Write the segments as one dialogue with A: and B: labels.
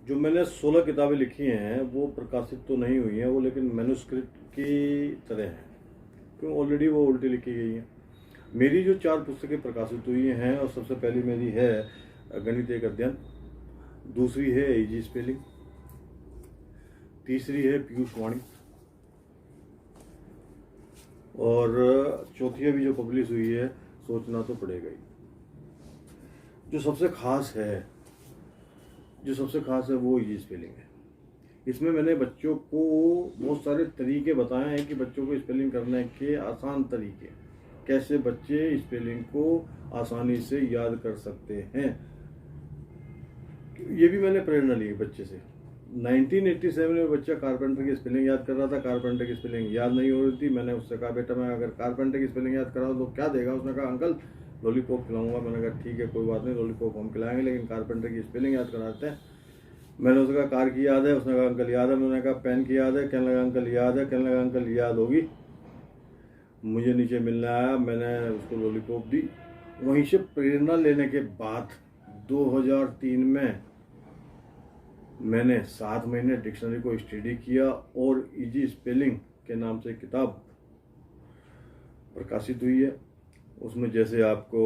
A: जो मैंने 16 किताबें लिखी हैं वो प्रकाशित तो नहीं हुई हैं वो, लेकिन मैन्युस्क्रिप्ट की तरह हैं, क्यों ऑलरेडी वो उल्टी लिखी गई हैं। मेरी जो 4 पुस्तकें प्रकाशित हुई हैं, और सबसे पहली मेरी है गणित एक अध्ययन, दूसरी है इजी स्पेलिंग, तीसरी है पीयूष वाणी, और चौथी अभी जो पब्लिश हुई है सोचना तो पड़ेगा ही। जो सबसे खास है वो इजी स्पेलिंग है। इसमें मैंने बच्चों को बहुत सारे तरीके बताए हैं कि बच्चों को स्पेलिंग करने के आसान तरीके, कैसे बच्चे स्पेलिंग को आसानी से याद कर सकते हैं। ये भी मैंने प्रेरणा ली बच्चे से। 1987 में बच्चा कारपेंटर की स्पेलिंग याद कर रहा था, कारपेंटर की स्पेलिंग याद नहीं हो रही थी। मैंने उससे कहा, बेटा मैं अगर कारपेंटर की स्पेलिंग याद कराऊँ तो क्या देगा? उसने कहा, अंकल लॉलीपॉप खिलाऊंगा। मैंने कहा ठीक है कोई बात नहीं, लॉलीपॉप हम खिलाएंगे, लेकिन कारपेंटर की स्पेलिंग याद कराते हैं। मैंने उसका कार की याद है, उसने कहा अंकल याद है। मैंने कहा पेन की याद है, कहने लगा अंकल याद है, कहने लगा अंकल याद होगी। मुझे नीचे मिलने आया, मैंने उसको लॉलीपॉप दी। वहीं से प्रेरणा लेने के बाद 2003 में मैंने 7 महीने डिक्शनरी को स्टडी किया और इजी स्पेलिंग के नाम से किताब प्रकाशित हुई है। उसमें जैसे आपको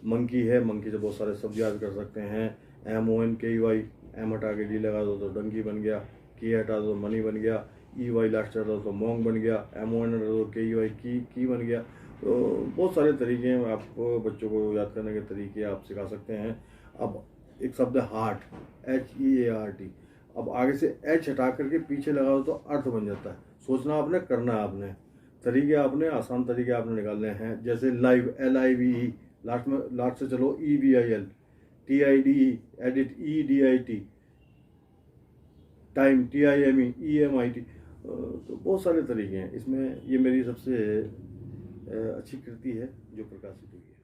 A: मंकी है, मंकी से बहुत सारे शब्द याद कर सकते हैं। MONKEY, एम हटा के डी लगा दो तो डंकी बन गया, की हटा दो तो मनी बन गया, EY लास्ट हटा दो तो मोंग बन गया, MON हटा दो KEY की बन गया। तो बहुत सारे तरीके हैं, आपको बच्चों को याद करने के तरीके आप सिखा सकते हैं। अब एक शब्द है हार्ट, HEART। अब आगे से H हटा करके पीछे लगा दो तो अर्थ बन जाता है। सोचना आपने, करना आपने, तरीके आपने, आसान तरीके आपने निकालने हैं। जैसे लाइव, LIVE, लास्ट से चलो EVIL, TIDE, edit EDIT, time TIME, तो बहुत सारे तरीके हैं इसमें। ये मेरी सबसे अच्छी कृति है जो प्रकाशित हुई है।